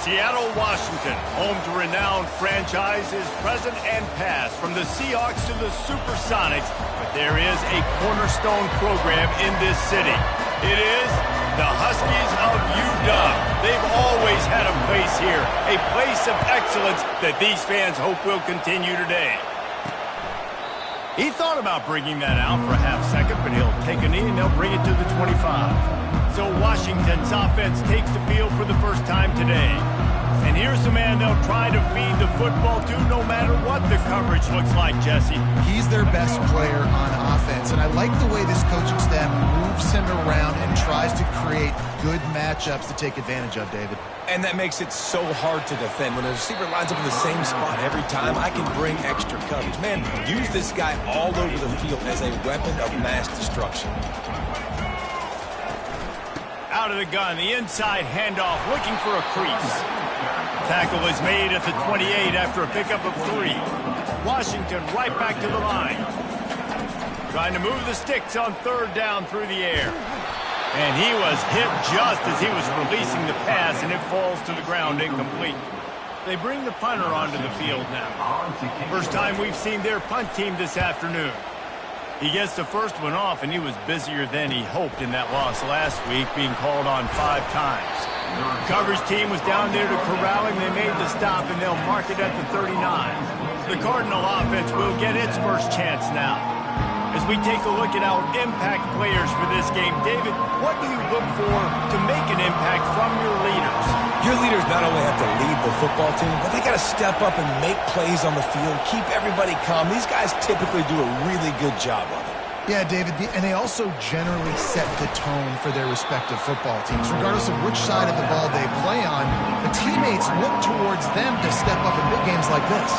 Seattle, Washington, home to renowned franchises present and past, from the Seahawks to the Supersonics, but there is a cornerstone program in this city. It is the Huskies of UW. They've always had a place here, a place of excellence that these fans hope will continue today. He thought about bringing that out for a half second, but he'll take a knee and they'll bring it to the 25. So Washington's offense takes the field for the first time today. And here's the man they'll try to feed the football to no matter what the coverage looks like, Jesse. He's their best player on offense, and I like the way this coaching staff moves him around and tries to create good matchups to take advantage of, David. And that makes it so hard to defend. When a receiver lines up in the same spot every time, I can bring extra coverage. Man, use this guy all over the field as a weapon of mass destruction. Out of the gun, the inside handoff, looking for a crease. Tackle is made at the 28 after a pickup of 3. Washington right back to the line. Trying to move the sticks on third down through the air. And he was hit just as he was releasing the pass, and it falls to the ground incomplete. They bring the punter onto the field now. First time we've seen their punt team this afternoon. He gets the first one off, and he was busier than he hoped in that loss last week, being called on 5 times. The coverage team was down there to corral him. They made the stop, and they'll mark it at the 39. The Cardinal offense will get its first chance now. As we take a look at our impact players for this game, David, what do you look for to make an impact from your leaders? Your leaders not only have to lead the football team, but they got to step up and make plays on the field, keep everybody calm. These guys typically do a really good job of it. Yeah, David, and they also generally set the tone for their respective football teams. Regardless of which side of the ball they play on, the teammates look towards them to step up in big games like this.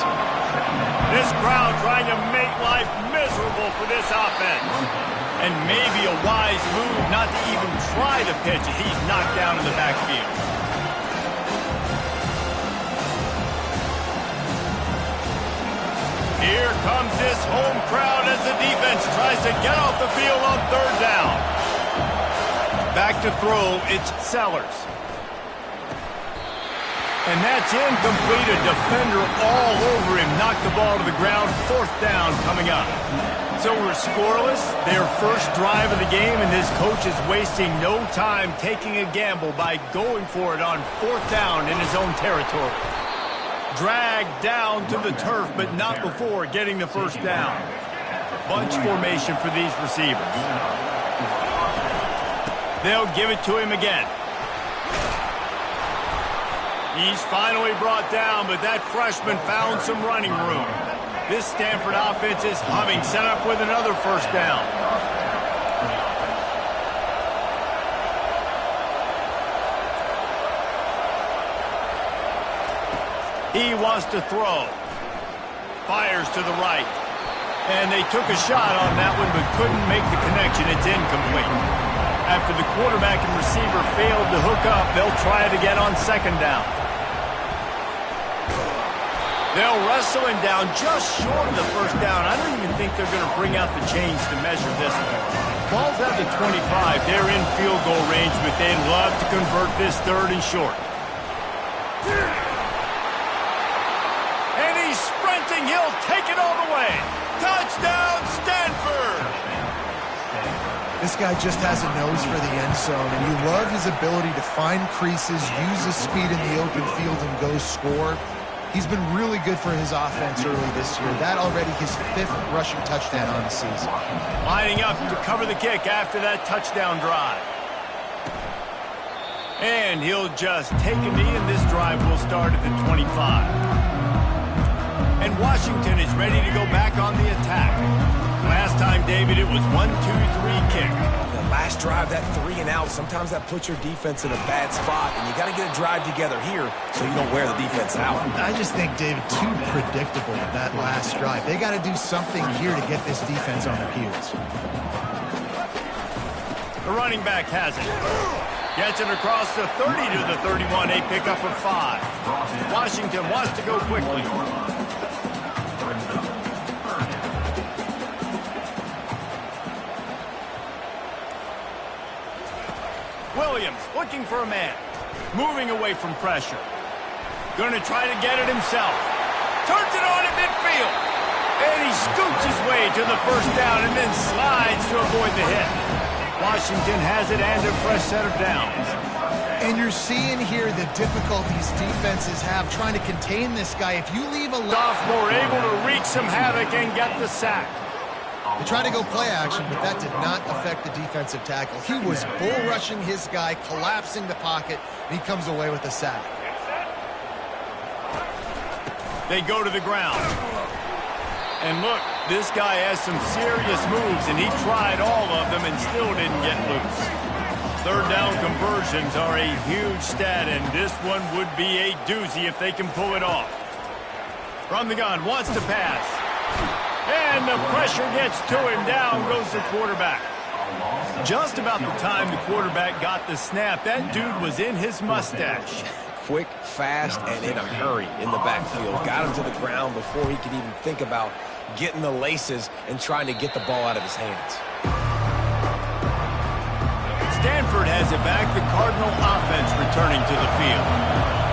This crowd trying to make life miserable for this offense. And maybe a wise move not to even try the pitch as he's knocked down in the backfield. Here comes this home crowd as the defense tries to get off the field on third down. Back to throw, it's Sellers. And that's incomplete. A defender all over him. Knocked the ball to the ground. Fourth down coming up. So we're scoreless. Their first drive of the game, and this coach is wasting no time taking a gamble by going for it on fourth down in his own territory. Dragged down to the turf, but not before getting the first down. Bunch formation for these receivers. They'll give it to him again. He's finally brought down, but that freshman found some running room. This Stanford offense is humming, set up with another first down. He wants to throw. Fires to the right. And they took a shot on that one, but couldn't make the connection. It's incomplete. After the quarterback and receiver failed to hook up, they'll try it again on second down. They'll wrestle him down just short of the first down. I don't even think they're going to bring out the chains to measure this one. Ball's at the 25. They're in field goal range, but they'd love to convert this third and short. And he's sprinting. He'll take it all the way. Touchdown, Stanford! This guy just has a nose for the end zone, and you love his ability to find creases, use his speed in the open field, and go score. He's been really good for his offense early this year. That already his 5th rushing touchdown on the season. Lining up to cover the kick after that touchdown drive. And he'll just take a knee, and this drive will start at the 25. And Washington is ready to go back on the attack. Last time, David, it was 1-2-3 kick. The last drive, that 3 and out, sometimes that puts your defense in a bad spot, and you got to get a drive together here so you don't wear the defense out. I just think, David, too predictable that last drive. They got to do something here to get this defense on their heels. The running back has it. Gets it across the 30 to the 31, a pickup of 5. Washington wants to go quickly. Williams looking for a man. Moving away from pressure. Going to try to get it himself. Turns it on at midfield. And he scoots his way to the first down and then slides to avoid the hit. Washington has it and a fresh set of downs. And you're seeing here the difficulties defenses have trying to contain this guy. If you leave a sophomore able to wreak some havoc and get the sack. They tried to go play action, but that did not affect the defensive tackle. He was bull rushing his guy, collapsing the pocket, and he comes away with a sack. They go to the ground. And look, this guy has some serious moves, and he tried all of them and still didn't get loose. Third down conversions are a huge stat, and this one would be a doozy if they can pull it off. From the gun, wants to pass. And the pressure gets to him. Down goes the quarterback. Just about the time the quarterback got the snap, that dude was in his mustache. Quick, fast, and in a hurry in the backfield. Got him to the ground before he could even think about getting the laces and trying to get the ball out of his hands. Stanford has it back. The Cardinal offense returning to the field.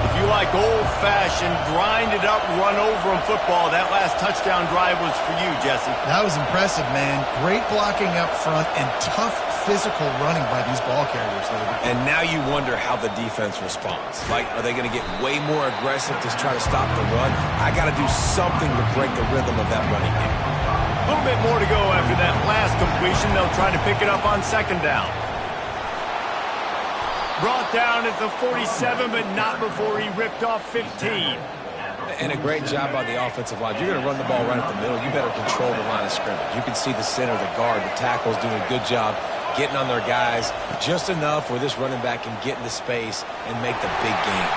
If you like old-fashioned, grind-it-up, run-over-'em football, that last touchdown drive was for you, Jesse. That was impressive, man. Great blocking up front and tough physical running by these ball carriers, David. And now you wonder how the defense responds. Like, are they going to get way more aggressive to try to stop the run? I got to do something to break the rhythm of that running game. A little bit more to go after that last completion. They'll try to pick it up on second down. Brought down at the 47, but not before he ripped off 15. And a great job by the offensive line. You're going to run the ball right at the middle. You better control the line of scrimmage. You can see the center, the guard, the tackles doing a good job getting on their guys just enough where this running back can get into space and make the big game.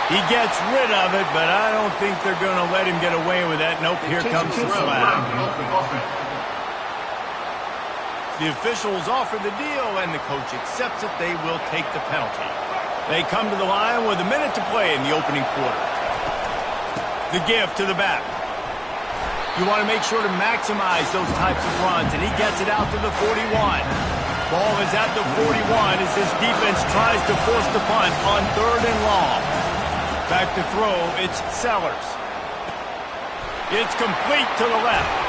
He gets rid of it, but I don't think they're going to let him get away with that. Nope, here comes the flag. The officials offer the deal, and the coach accepts it. They will take the penalty. They come to the line with a minute to play in the opening quarter. The give to the back. You want to make sure to maximize those types of runs, and he gets it out to the 41. Ball is at the 41 as his defense tries to force the punt on third and long. Back to throw, it's Sellers. It's complete to the left.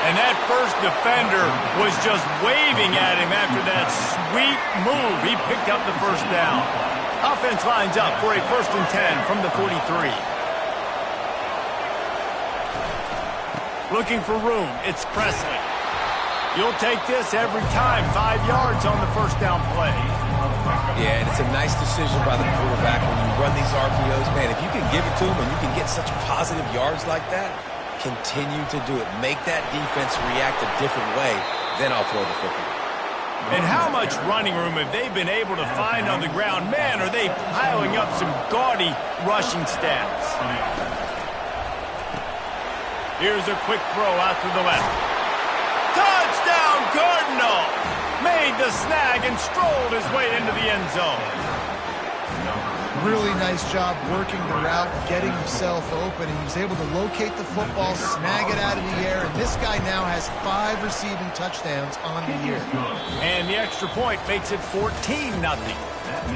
And that first defender was just waving at him after that sweet move. He picked up the first down. Offense lines up for a 1st and 10 from the 43. Looking for room, it's Presley. You'll take this every time. 5 yards on the first down play. Yeah, and it's a nice decision by the quarterback when you run these RPOs. Man, if you can give it to him and you can get such positive yards like that, continue to do it. Make that defense react a different way, then I'll throw the football. And how much running room have they been able to find on the ground? Man, are they piling up some gaudy rushing stats. Here's a quick throw out to the left. Touchdown, Cardinal! Made the snag and strolled his way into the end zone. Really nice job working the route, getting himself open, and he was able to locate the football, snag it out of the air, and this guy now has 5 receiving touchdowns on the year. And the extra point makes it 14-0.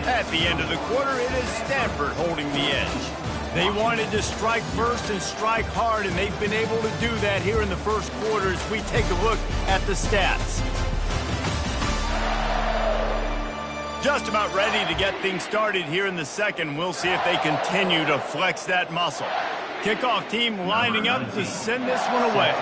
At the end of the quarter, it is Stanford holding the edge. They wanted to strike first and strike hard, and they've been able to do that here in the first quarter as we take a look at the stats. Just about ready to get things started here in the second. We'll see if they continue to flex that muscle. Kickoff team lining up to send this one away.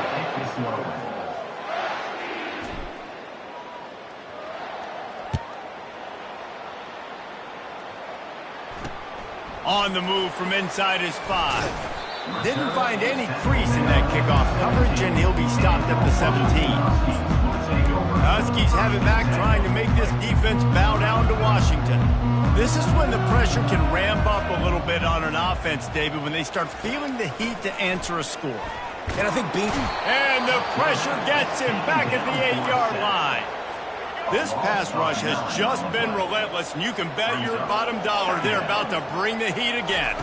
On the move from inside his 5. Didn't find any crease in that kickoff coverage, and he'll be stopped at the 17. Huskies have it back, trying to make this defense bow down to Washington. This is when the pressure can ramp up a little bit on an offense, David, when they start feeling the heat to answer a score. And I think And the pressure gets him back at the 8-yard line. This pass rush has just been relentless, and you can bet your bottom dollar they're about to bring the heat again.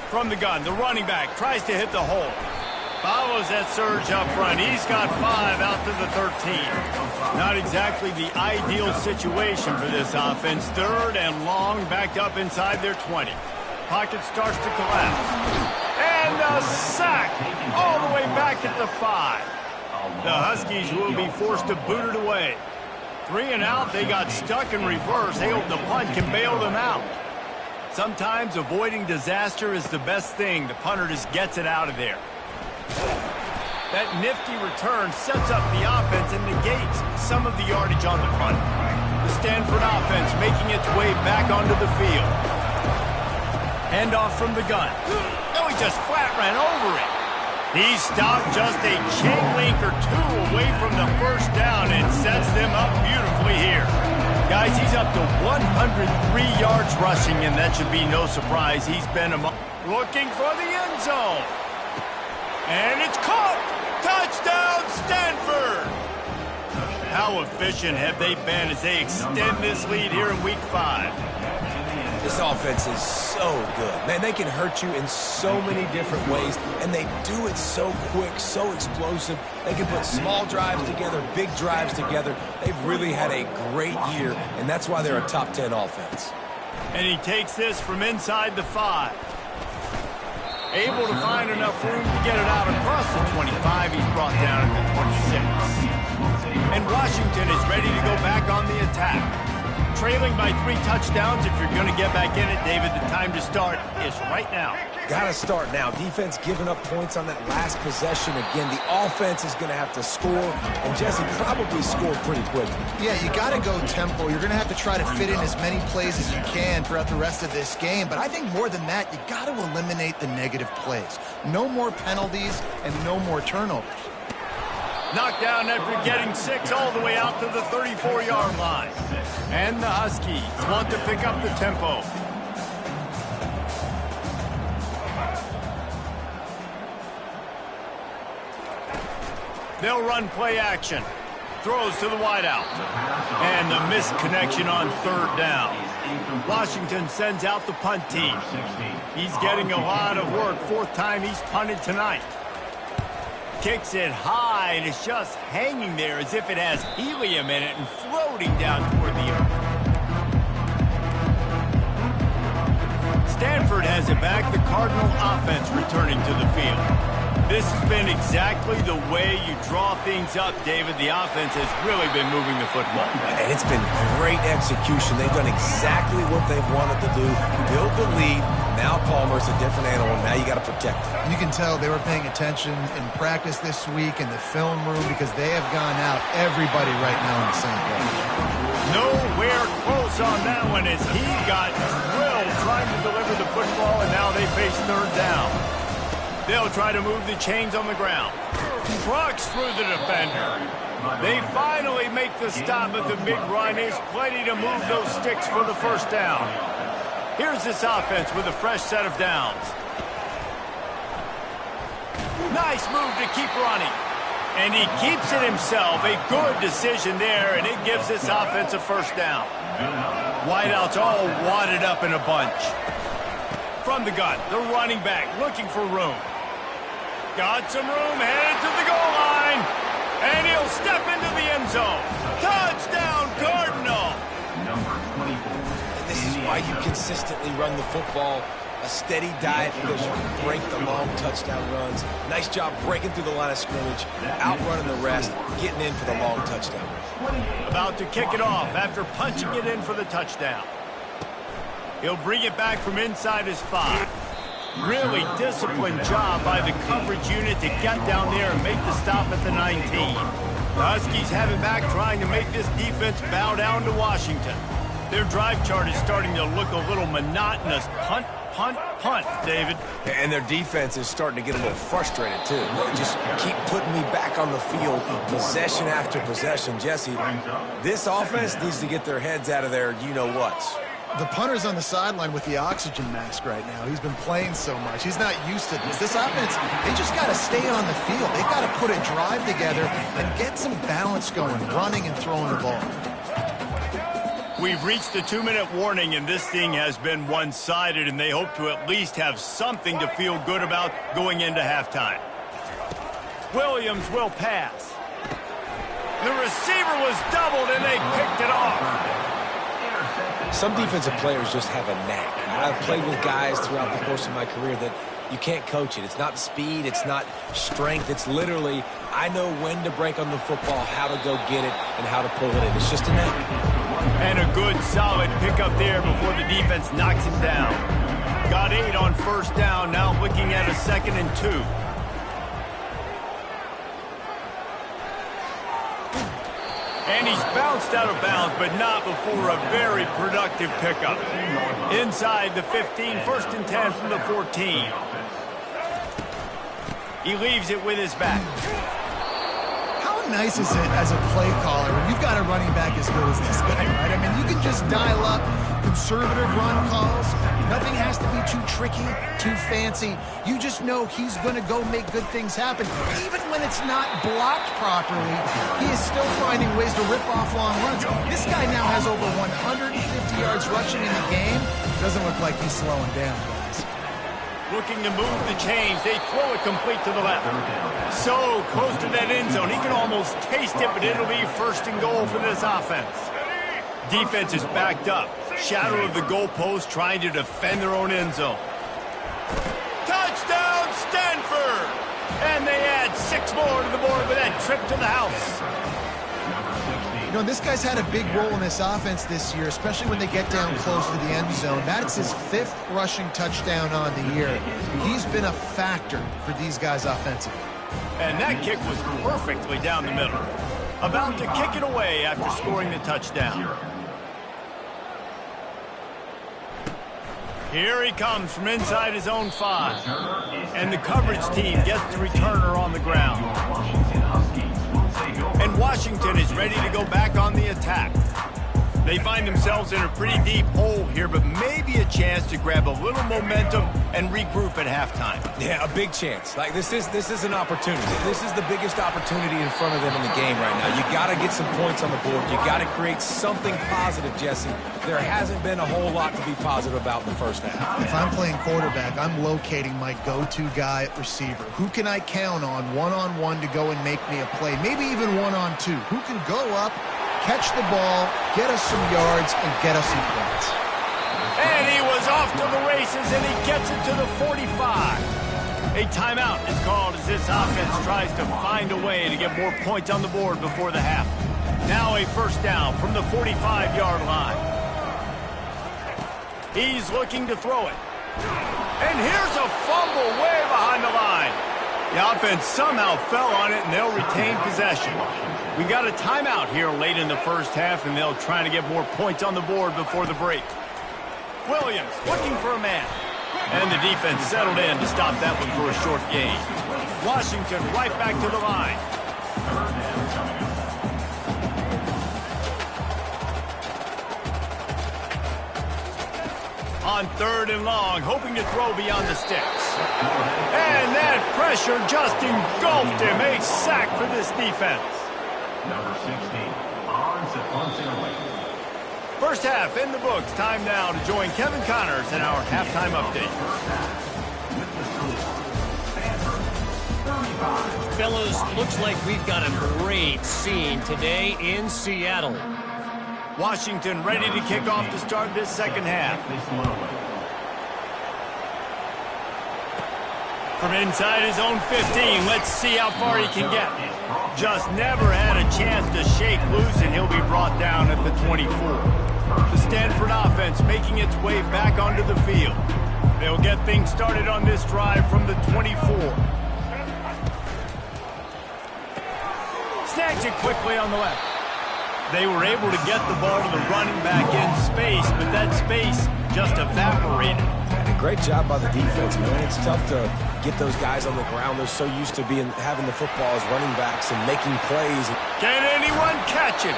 From the gun, the running back tries to hit the hole. Follows that surge up front. He's got 5 out to the 13. Not exactly the ideal situation for this offense. 3rd and long, backed up inside their 20. pocket starts to collapse. And a sack all the way back at the 5. The Huskies will be forced to boot it away. 3 and out, they got stuck in reverse. They hope the punt can bail them out. Sometimes avoiding disaster is the best thing. The punter just gets it out of there. That nifty return sets up the offense and negates some of the yardage on the punt. The Stanford offense making its way back onto the field. Handoff from the gun. Oh, he just flat ran over it. He stopped just a chain link or 2 away from the first down and sets them up beautifully here. Guys, he's up to 103 yards rushing, and that should be no surprise. He's been looking for the end zone. And it's caught! Touchdown, Stanford! How efficient have they been as they extend this lead here in Week 5? This offense is so good. Man, they can hurt you in so many different ways, and they do it so quick, so explosive. They can put small drives together, big drives together. They've really had a great year, and that's why they're a top 10 offense. And he takes this from inside the 5. Able to find enough room to get it out across the 25. He's brought down at the 26. And Washington is ready to go back on the attack. Trailing by 3 touchdowns. If you're going to get back in it, David, the time to start is right now. Got to start now. Defense giving up points on that last possession. Again, the offense is going to have to score, and Jesse probably scored pretty quickly. Yeah, you got to go tempo. You're going to have to try to fit in as many plays as you can throughout the rest of this game. But I think more than that, you got to eliminate the negative plays. No more penalties and no more turnovers. Knocked down after getting 6 all the way out to the 34-yard line. And the Huskies want to pick up the tempo. They'll run play action. Throws to the wideout. And the missed connection on 3rd down. Washington sends out the punt team. He's getting a lot of work. 4th time he's punted tonight. Kicks it high, and it's just hanging there as if it has helium in it and floating down toward the earth. Stanford has it back. The Cardinal offense returning to the field. This has been exactly the way you draw things up, David. The offense has really been moving the football. And it's been great execution. They've done exactly what they've wanted to do. Build the lead. Now Palmer's a different animal. Now you got to protect it. You can tell they were paying attention in practice this week in the film room because they have gone out everybody right now in the same place. Nowhere close on that one as he got drilled trying to deliver the football, and now they face 3rd down. They'll try to move the chains on the ground. Trucks through the defender. They finally make the stop, but the big run is plenty to move those sticks for the 1st down. Here's this offense with a fresh set of downs. Nice move to keep running. And he keeps it himself. A good decision there, and it gives this offense a 1st down. Wideouts all wadded up in a bunch. From the gun, the running back looking for room. Got some room, headed to the goal line. And he'll step into the end zone. Touchdown, Cardinal! And this is why you consistently run the football. A steady diet because you can break the long touchdown runs. Nice job breaking through the line of scrimmage, outrunning the rest, getting in for the long touchdown. About to kick it off after punching it in for the touchdown. He'll bring it back from inside his 5. Really disciplined job by the coverage unit to get down there and make the stop at the 19. The Huskies have it back trying to make this defense bow down to Washington. Their drive chart is starting to look a little monotonous. Punt, punt, punt, David. And their defense is starting to get a little frustrated, too. They just keep putting me back on the field, possession after possession. Jesse, this offense needs to get their heads out of their you-know-whats. The punter's on the sideline with the oxygen mask right now. He's been playing so much. He's not used to this. This offense, they just got to stay on the field. They've got to put a drive together and get some balance going, running and throwing the ball. We've reached the 2-minute warning, and this thing has been one-sided, and they hope to at least have something to feel good about going into halftime. Williams will pass. The receiver was doubled, and they picked it off. Some defensive players just have a knack. I've played with guys throughout the course of my career that you can't coach it. It's not speed. It's not strength. It's literally, I know when to break on the football, how to go get it, and how to pull it in. It's just a knack. And a good, solid pickup there before the defense knocks him down. Got 8 on first down, now looking at a 2nd and 2. And he's bounced out of bounds, but not before a very productive pickup. Inside the 15, 1st and 10 from the 14. He leaves it with his back. How nice is it as a play caller when you've got a running back as good as this guy, right? I mean, you can just dial up conservative run calls. Nothing has to be too tricky, too fancy. You just know he's going to go make good things happen. Even when it's not blocked properly, he is still finding ways to rip off long runs. This guy now has over 150 yards rushing in the game. Doesn't look like he's slowing down, guys. Looking to move the chains. They throw it complete to the left. So close to that end zone. He can almost taste it, but it'll be 1st and goal for this offense. Defense is backed up. Shadow of the goalpost trying to defend their own end zone. Touchdown, Stanford! And they add 6 more to the board with that trip to the house. You know, this guy's had a big role in this offense this year, especially when they get down close to the end zone. That's his 5th rushing touchdown on the year. He's been a factor for these guys offensively. And that kick was perfectly down the middle. About to kick it away after scoring the touchdown. Here he comes from inside his own 5. And the coverage team gets the returner on the ground. And Washington is ready to go back on the attack. They find themselves in a pretty deep hole here, but maybe a chance to grab a little momentum and regroup at halftime. Yeah, a big chance. Like, this is an opportunity. This is the biggest opportunity in front of them in the game right now. You got to get some points on the board. You got to create something positive, Jesse. There hasn't been a whole lot to be positive about in the first half. If I'm playing quarterback, I'm locating my go-to guy at receiver. Who can I count on one-on-one to go and make me a play? Maybe even one-on-two. Who can go up, catch the ball, get us some yards, and get us some points. And he was off to the races, and he gets it to the 45. A timeout is called as this offense tries to find a way to get more points on the board before the half. Now a 1st down from the 45-yard line. He's looking to throw it. And here's a fumble way behind the line. The offense somehow fell on it, and they'll retain possession. We got a timeout here late in the first half, and they'll try to get more points on the board before the break. Williams looking for a man. And the defense settled in to stop that one for a short gain. Washington right back to the line. On 3rd and long, hoping to throw beyond the sticks. And that pressure just engulfed him. A sack for this defense. Number 16, on First half in the books. Time now to join Kevin Connors in our halftime update. Fellas, looks like we've got a great scene today in Seattle. Washington ready to kick off to start this second half. From inside his own 15, let's see how far he can get. Just never had a chance to shake loose, and he'll be brought down at the 24. The Stanford offense making its way back onto the field. They'll get things started on this drive from the 24. Snags it quickly on the left. They were able to get the ball to the running back in space, but that space just evaporated. And a great job by the defense, man. It's tough to get those guys on the ground. They're so used to having the football as running backs and making plays. Can anyone catch it?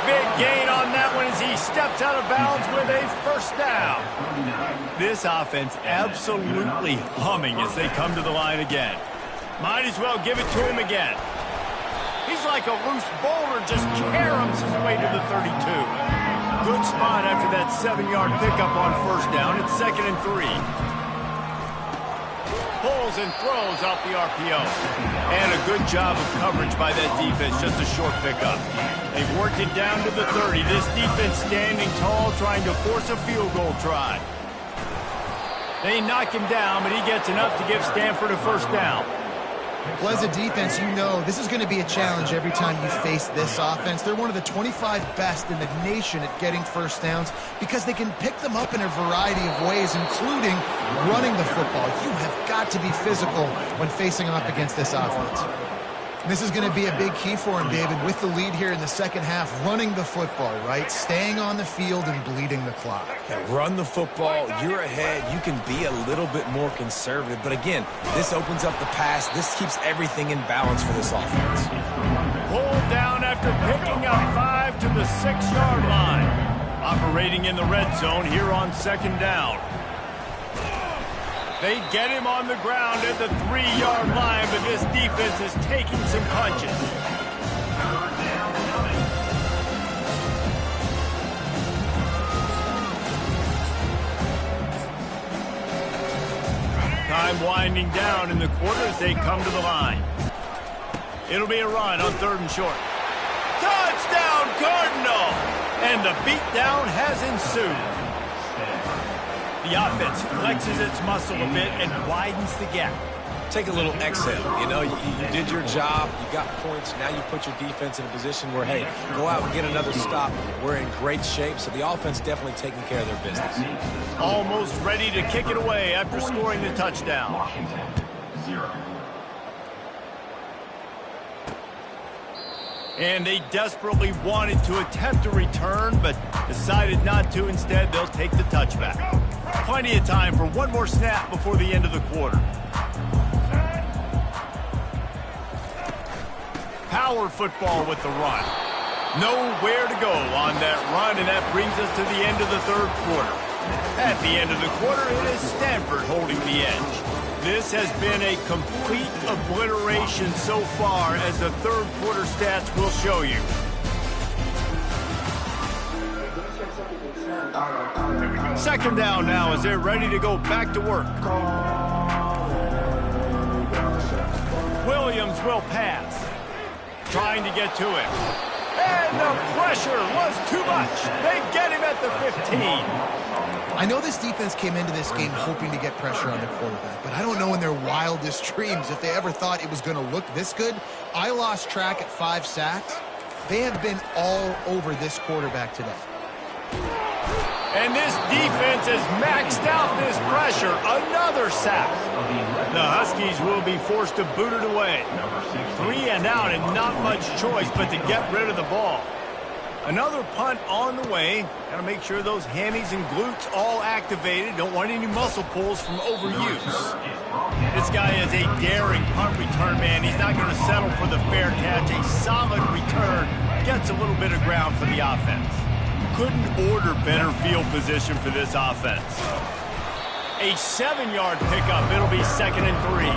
Big gain on that one as he steps out of bounds with a 1st down. This offense absolutely humming as they come to the line again. Might as well give it to him again. He's like a loose boulder, just caroms his way to the 32. Good spot after that 7-yard pickup on 1st down. It's 2nd and 3. pulls and throws off the RPO. And a good job of coverage by that defense, just a short pickup. They've worked it down to the 30. This defense standing tall, trying to force a field goal try. They knock him down, but he gets enough to give Stanford a first down. Well, as a defense, you know this is going to be a challenge every time you face this offense. They're one of the 25 best in the nation at getting first downs because they can pick them up in a variety of ways, including running the football. You have got to be physical when facing off against this offense. This is going to be a big key for him, David, with the lead here in the second half, running the football, right? Staying on the field and bleeding the clock. Yeah, run the football, you're ahead, you can be a little bit more conservative. But again, this opens up the pass. This keeps everything in balance for this offense. Pulled down after picking up 5 to the 6-yard line. Operating in the red zone here on second down. They get him on the ground at the 3-yard line, but this defense is taking some punches. Time winding down in the quarter as they come to the line. It'll be a run on 3rd and short. Touchdown, Cardinal! And the beatdown has ensued. The offense flexes its muscle a bit and widens the gap. Take a little exhale. You know, you did your job. You got points. Now you put your defense in a position where, hey, go out and get another stop. We're in great shape, so the offense definitely taking care of their business. Almost ready to kick it away after scoring the touchdown. Washington, 0. And they desperately wanted to attempt a return, but decided not to. Instead, they'll take the touchback. Plenty of time for one more snap before the end of the quarter. Power football with the run. Nowhere to go on that run, and that brings us to the end of the 3rd quarter. At the end of the quarter, it is Stanford holding the edge. This has been a complete obliteration so far, as the 3rd quarter stats will show you. Second down now as they're ready to go back to work. Williams will pass. Trying to get to him. And the pressure was too much. They get him at the 15. I know this defense came into this game hoping to get pressure on the quarterback, but I don't know in their wildest dreams if they ever thought it was going to look this good. I lost track at 5 sacks. They have been all over this quarterback today. And this defense has maxed out this pressure. Another sack. The Huskies will be forced to boot it away. 3 and out, and not much choice but to get rid of the ball. Another punt on the way. Got to make sure those hammies and glutes all activated. Don't want any muscle pulls from overuse. This guy is a daring punt return man. He's not going to settle for the fair catch. A solid return. Gets a little bit of ground for the offense. Couldn't order better field position for this offense. A 7-yard pickup. It'll be 2nd and 3.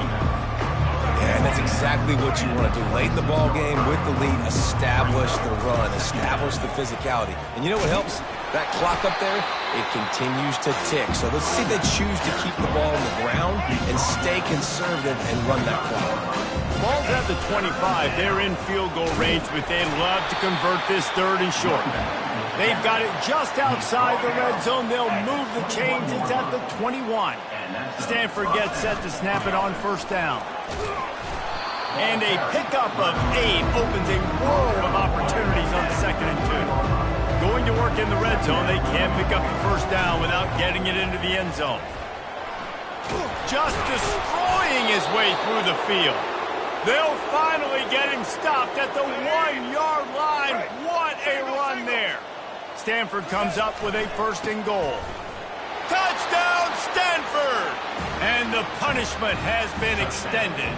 Yeah, and that's exactly what you want to do. Late in the ball game with the lead, establish the run, establish the physicality. And you know what helps? That clock up there, it continues to tick. So let's see if they choose to keep the ball on the ground and stay conservative and run that clock. Ball's at the 25. They're in field goal range, but they'd love to convert this 3rd and short. They've got it just outside the red zone. They'll move the chains. It's at the 21. Stanford gets set to snap it on 1st down. And a pickup of 8 opens a world of opportunities on 2nd and 2. Going to work in the red zone, they can't pick up the 1st down without getting it into the end zone. Just destroying his way through the field. They'll finally get him stopped at the 1-yard line. What a run there. Stanford comes up with a 1st and goal. Touchdown, Stanford! And the punishment has been extended.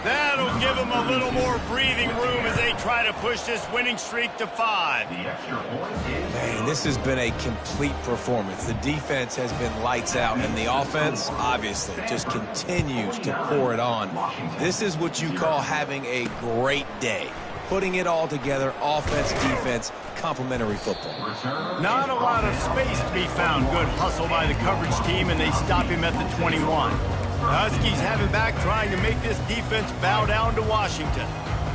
That'll give them a little more breathing room as they try to push this winning streak to 5. Man, this has been a complete performance. The defense has been lights out, and the offense, obviously, just continues to pour it on. This is what you call having a great day. Putting it all together, offense, defense, complementary football. Not a lot of space to be found. Good hustle by the coverage team, and they stop him at the 21. Huskies have it back trying to make this defense bow down to Washington.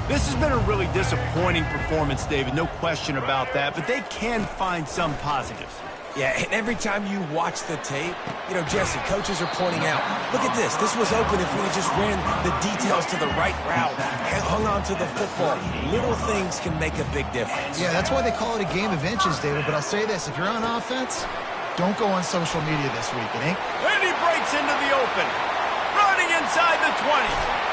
This has been a really disappointing performance, David, no question about that, but they can find some positives. Yeah, and every time you watch the tape, you know, Jesse, coaches are pointing out, look at this. This was open if we just ran the details to the right route, hung on to the football. Little things can make a big difference. Yeah, that's why they call it a game of inches, David. But I'll say this, if you're on offense, don't go on social media this week. It ain't. And he breaks into the open, running inside the 20.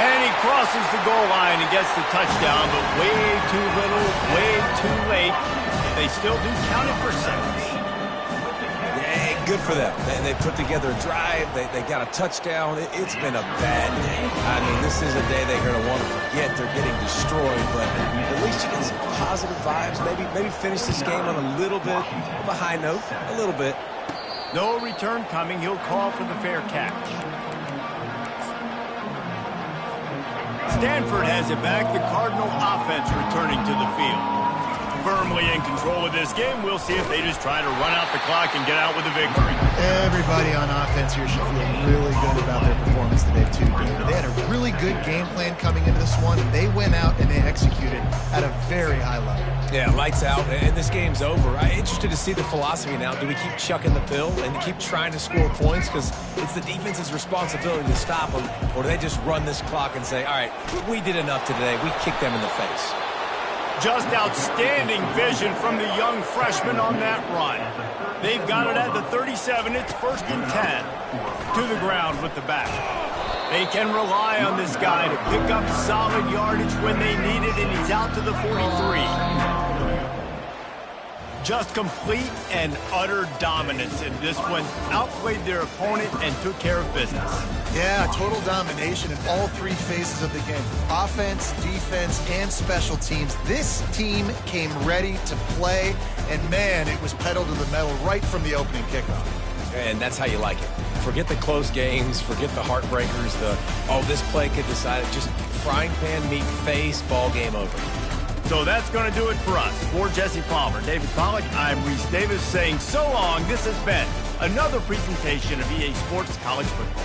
And he crosses the goal line and gets the touchdown, but way too little, way too late. They still do count it for seconds. Yeah, good for them. They put together a drive. They got a touchdown. It's been a bad day. I mean, this is a day they're going to want to forget. They're getting destroyed, but at least you get some positive vibes. Maybe finish this game on a little bit of a high note, a little bit. No return coming. He'll call for the fair catch. Stanford has it back. The Cardinal offense returning to the field. Firmly in control of this game. We'll see if they just try to run out the clock and get out with a victory. Everybody on offense here should feel really good about their performance today, too, David. They had a really good game plan coming into this one, and they went out and they executed at a very high level. Yeah, lights out, and this game's over. I'm interested to see the philosophy now. Do we keep chucking the pill and keep trying to score points because it's the defense's responsibility to stop them, or do they just run this clock and say, all right, we did enough today. We kicked them in the face. Just outstanding vision from the young freshman on that run. They've got it at the 37. It's 1st and 10. To the ground with the back. They can rely on this guy to pick up solid yardage when they need it, and he's out to the 43. Just complete and utter dominance in this one. Outplayed their opponent and took care of business. Yeah, total domination in all three phases of the game. Offense, defense, and special teams. This team came ready to play, and man, it was pedal to the metal right from the opening kickoff. And that's how you like it. Forget the close games, forget the heartbreakers, this play could decide it. Just frying pan meet face, ball game over. So that's going to do it for us. For Jesse Palmer, David Pollack, I'm Reese Davis saying so long. This has been another presentation of EA Sports College Football.